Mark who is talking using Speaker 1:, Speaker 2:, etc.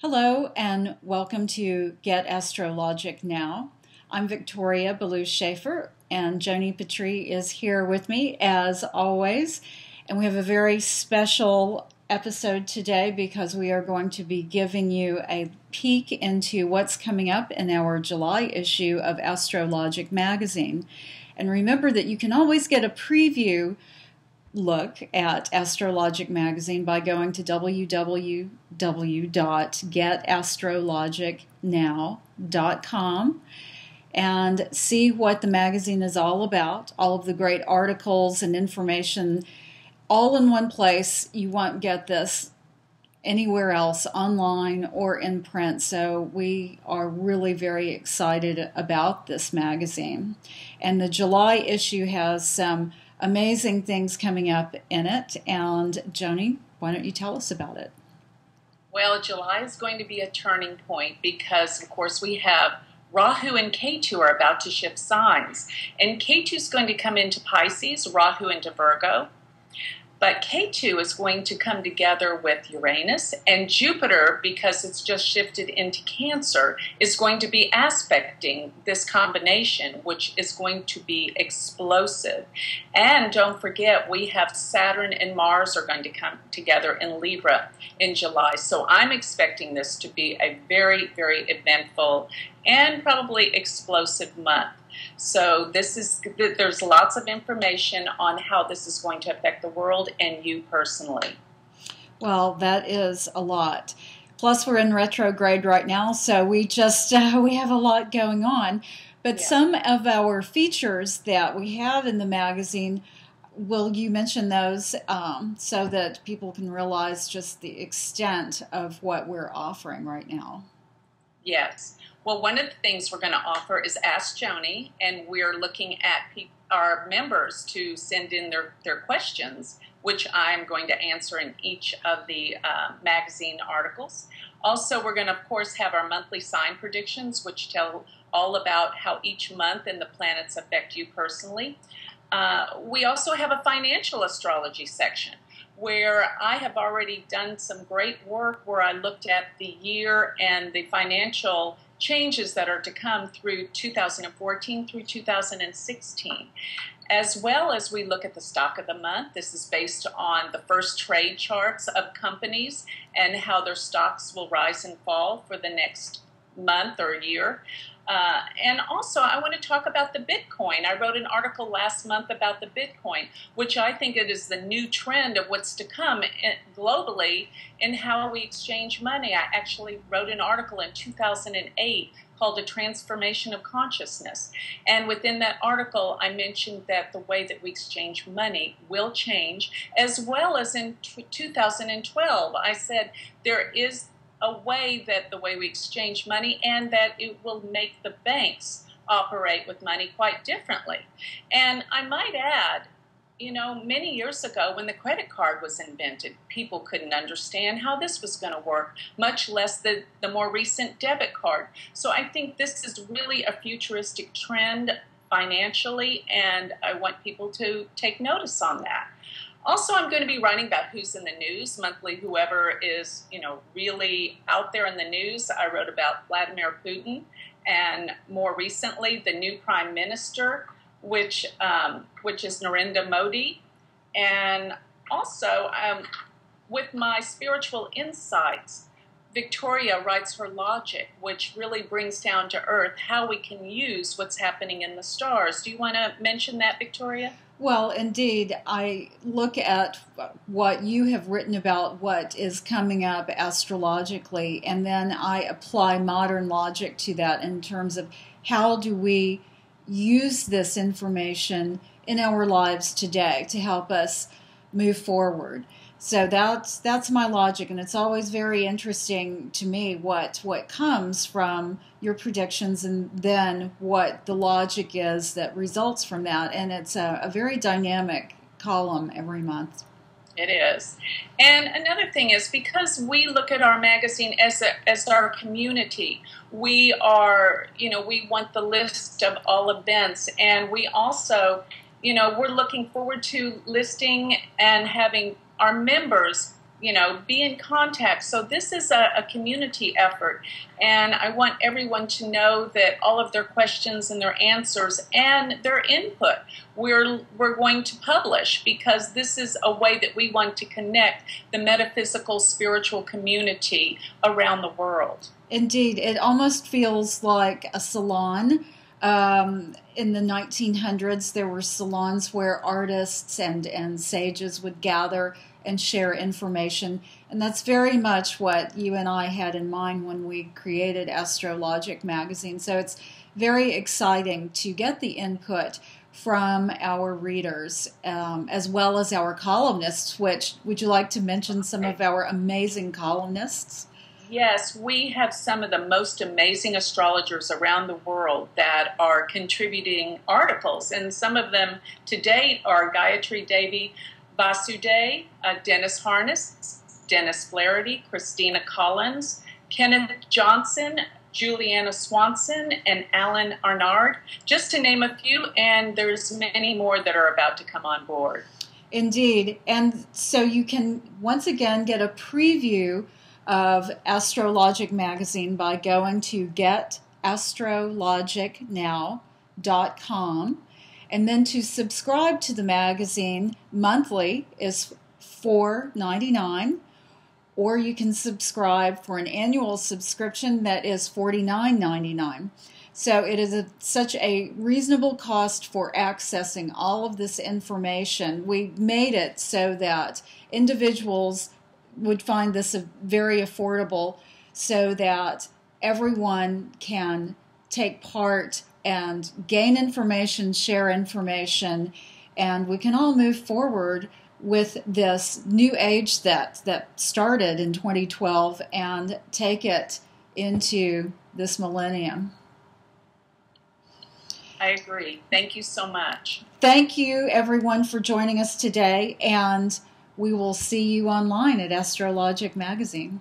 Speaker 1: Hello and welcome to Get AstroLogic Now. I'm Victoria Belue Schaefer and Joni Patry is here with me as always. And we have a very special episode today because we are going to be giving you a peek into what's coming up in our July issue of AstroLogic magazine. And remember that you can always get a preview look at AstroLogic magazine by going to www.getastrologicnow.com and see what the magazine is all about, all of the great articles and information all in one place. You won't get this anywhere else, online or in print. So we are really very excited about this magazine. And the July issue has some amazing things coming up in it. And Joni, why don't you tell us about it?
Speaker 2: Well, July is going to be a turning point because, of course, we have Rahu and Ketu are about to shift signs. And Ketu is going to come into Pisces, Rahu into Virgo. But Ketu is going to come together with Uranus, and Jupiter, because it's just shifted into Cancer, is going to be aspecting this combination, which is going to be explosive. And don't forget, we have Saturn and Mars are going to come together in Libra in July. So I'm expecting this to be a very, very eventful and probably explosive month. So there's lots of information on how this is going to affect the world and you personally.
Speaker 1: Well, that is a lot. Plus, we're in retrograde right now, so we have a lot going on. But yeah. Some of our features that we have in the magazine, will you mention those so that people can realize just the extent of what we're offering right now?
Speaker 2: Yes. Well, one of the things we're going to offer is Ask Joni, and we're looking at our members to send in their questions, which I'm going to answer in each of the magazine articles. Also, we're going to, of course, have our monthly sign predictions, which tell all about how each month and the planets affect you personally. We also have a financial astrology section, where I have already done some great work where I looked at the year and the financial changes that are to come through 2014 through 2016. As well as we look at the stock of the month. This is based on the first trade charts of companies and how their stocks will rise and fall for the next month or year. And also, I want to talk about the Bitcoin. I wrote an article last month about the Bitcoin, which I think it is the new trend of what's to come globally in how we exchange money. I actually wrote an article in 2008 called A Transformation of Consciousness. And within that article, I mentioned that the way that we exchange money will change, as well as in 2012. I said there is a way that the way we exchange money and that it will make the banks operate with money quite differently. And I might add, many years ago when the credit card was invented, people couldn't understand how this was going to work, much less the more recent debit card. So I think this is really a futuristic trend financially, and I want people to take notice on that. Also, I'm going to be writing about who's in the news monthly, whoever is, really out there in the news. I wrote about Vladimir Putin and more recently the new prime minister, which is Narendra Modi. And also, with my spiritual insights, Victoria writes her logic, which really brings down to earth how we can use what's happening in the stars. Do you want to mention that, Victoria?
Speaker 1: Well, indeed, I look at what you have written about what is coming up astrologically, and then I apply modern logic to that in terms of how do we use this information in our lives today to help us move forward. So that's my logic, and it's always very interesting to me what comes from your predictions and then what the logic is that results from that. And it's a very dynamic column every month.
Speaker 2: It is. And another thing is, because we look at our magazine as our community, we are, we want the list of all events, and we also, we're looking forward to listing and having our members be in contact. So this is a community effort, and I want everyone to know that all of their questions and their answers and their input we're going to publish, because this is a way that we want to connect the metaphysical spiritual community around the world.
Speaker 1: Indeed, it almost feels like a salon. In the 1900s, there were salons where artists and sages would gather and share information. And that's very much what you and I had in mind when we created AstroLogic magazine. So it's very exciting to get the input from our readers, as well as our columnists, which, would you like to mention some of our amazing columnists?
Speaker 2: Yes, we have some of the most amazing astrologers around the world that are contributing articles, and some of them to date are Gayatri Devi Vasude, Dennis Harness, Dennis Flaherty, Christina Collins, Kenneth Johnson, Juliana Swanson, and Alan Arnard, just to name a few, and there's many more that are about to come on board.
Speaker 1: Indeed, and so you can once again get a preview of AstroLogic magazine by going to getastrologicnow.com, and then to subscribe to the magazine monthly is $4.99, or you can subscribe for an annual subscription that is $49.99. So it is such a reasonable cost for accessing all of this information. We made it so that individuals would find this very affordable, so that everyone can take part and gain information, share information, and we can all move forward with this new age that started in 2012 and take it into this millennium.
Speaker 2: I agree. Thank you so much.
Speaker 1: Thank you, everyone, for joining us today, and we will see you online at AstroLogic Magazine.